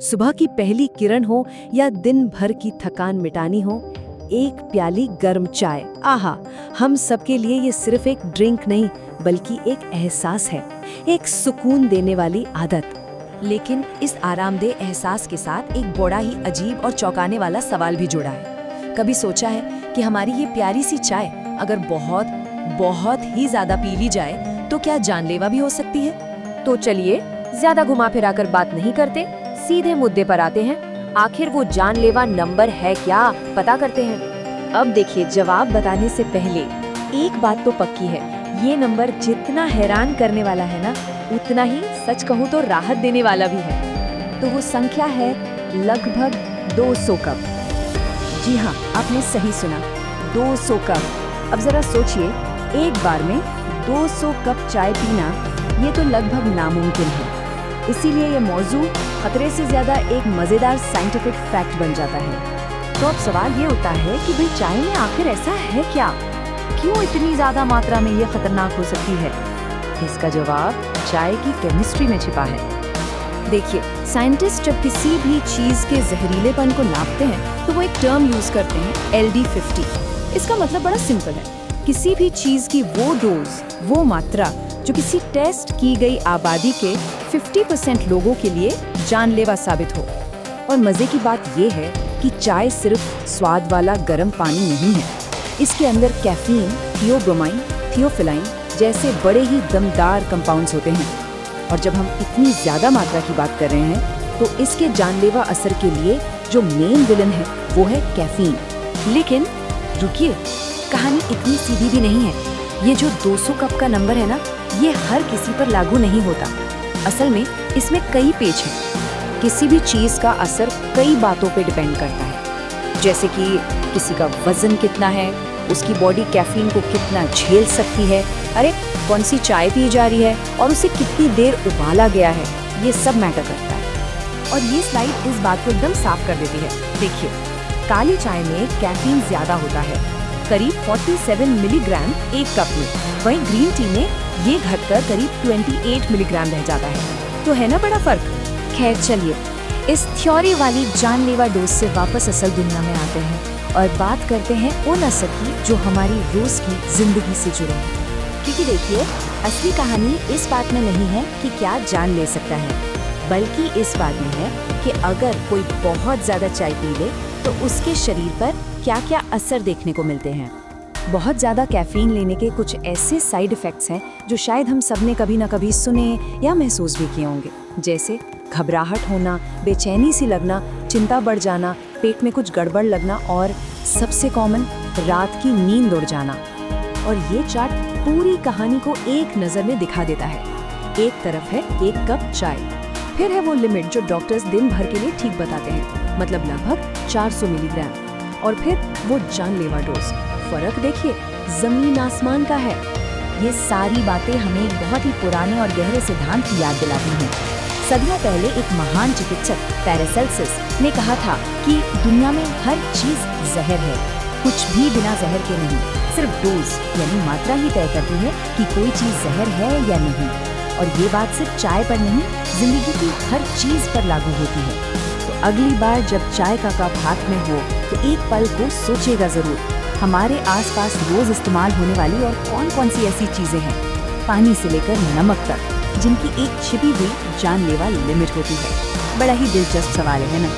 सुबह की पहली किरण हो या दिन भर की थकान मिटानी हो, एक प्याली गर्म चाय, आहा। हम सबके लिए ये सिर्फ एक ड्रिंक नहीं बल्कि एक एहसास है, एक सुकून देने वाली आदत। लेकिन इस आरामदेह एहसास के साथ एक बड़ा ही अजीब और चौंकाने वाला सवाल भी जुड़ा है। कभी सोचा है कि हमारी ये प्यारी सी चाय अगर बहुत बहुत ही ज्यादा पी ली जाए तो क्या जानलेवा भी हो सकती है? तो चलिए ज्यादा घुमा फिरा कर बात नहीं करते, सीधे मुद्दे पर आते हैं। आखिर वो जानलेवा नंबर है क्या, पता करते हैं। अब देखिए, जवाब बताने से पहले एक बात तो पक्की है, ये नंबर जितना हैरान करने वाला है ना, उतना ही सच कहूँ तो राहत देने वाला भी है। तो वो संख्या है लगभग 200 कप। जी हाँ, आपने सही सुना, 200 कप। अब जरा सोचिए, एक बार में 200 कप चाय पीना, ये तो लगभग नामुमकिन है। इसीलिए ये मौजू खतरे से ज्यादा एक मजेदार साइंटिफिक फैक्ट बन जाता है। तो अब सवाल ये उठता है कि भाई चाय में आखिर ऐसा है क्या, क्यों इतनी ज्यादा मात्रा में ये खतरनाक हो सकती है? इसका जवाब चाय की केमिस्ट्री में छिपा है। देखिए, साइंटिस्ट जब किसी भी चीज के जहरीलेपन को नापते हैं तो वो एक टर्म यूज करते हैं, LD50। इसका मतलब बड़ा सिंपल है, किसी भी चीज की वो डोज, वो मात्रा जो किसी टेस्ट की गई आबादी के 50% लोगों के लिए जानलेवा साबित हो। और मजे की बात ये है कि चाय सिर्फ स्वाद वाला गर्म पानी नहीं है, इसके अंदर कैफीन, थियोब्रोमाइन, थियोफिलाइन जैसे बड़े ही दमदार कंपाउंड्स होते हैं। और जब हम इतनी ज्यादा मात्रा की बात कर रहे हैं तो इसके जानलेवा असर के लिए जो मेन विलन है वो है कैफीन। लेकिन रुकिए, कहानी इतनी सीधी भी नहीं है। ये जो 200 कप का नंबर है ना, ये हर किसी पर लागू नहीं होता। असल में इसमें कई पेच हैं। किसी भी चीज का असर कई बातों पे डिपेंड करता है, जैसे कि किसी का वजन कितना है, उसकी बॉडी कैफीन को कितना झेल सकती है, अरे कौन सी चाय पी जा रही है और उसे कितनी देर उबाला गया है, ये सब मैटर करता है। और ये स्लाइड इस बात को एकदम साफ कर देती है। देखिए, काली चाय में कैफीन ज्यादा होता है, करीब 47 मिलीग्राम एक कप में। वहीं ग्रीन टी में ये घटकर करीब 28 मिलीग्राम रह जाता है। तो है ना बड़ा फर्क। खैर चलिए, इस थ्योरी वाली जानलेवा डोज से वापस असल दुनिया में आते हैं और बात करते हैं उन असर की जो हमारी रोज की जिंदगी से जुड़े हैं। क्योंकि देखिए, असली कहानी इस बात में नहीं है कि क्या जान ले सकता है, बल्कि इस बात में है कि अगर कोई बहुत ज्यादा चाय पी ले तो उसके शरीर पर क्या क्या असर देखने को मिलते हैं। बहुत ज्यादा कैफीन लेने के कुछ ऐसे साइड इफेक्ट्स हैं जो शायद हम सब ने कभी ना कभी सुने या महसूस भी किए होंगे, जैसे घबराहट होना, बेचैनी सी लगना, चिंता बढ़ जाना, पेट में कुछ गड़बड़ लगना और सबसे कॉमन, रात की नींद उड़ जाना। और ये चार्ट पूरी कहानी को एक नजर में दिखा देता है। एक तरफ है एक कप चाय, फिर है वो लिमिट जो डॉक्टर्स दिन भर के लिए ठीक बताते हैं, मतलब लगभग 400 मिलीग्राम, और फिर वो जानलेवा डोज। फर्क देखिए, जमीन आसमान का है। ये सारी बातें हमें एक बहुत ही पुराने और गहरे सिद्धांत की याद दिलाती हैं। सदियों पहले एक महान चिकित्सक पैरासेल्सिस ने कहा था कि दुनिया में हर चीज जहर है, कुछ भी बिना जहर के नहीं। सिर्फ डोज यानी मात्रा ही तय करती है कि कोई चीज जहर है या नहीं। और ये बात सिर्फ चाय पर नहीं, जिंदगी की हर चीज पर लागू होती है। तो अगली बार जब चाय का कप हाथ में हो तो एक पल को सोचेगा जरूर, हमारे आसपास रोज इस्तेमाल होने वाली और कौन कौन सी ऐसी चीजें हैं, पानी से लेकर नमक तक, जिनकी एक छिपी हुई जानलेवा लिमिट होती है। बड़ा ही दिलचस्प सवाल है ना?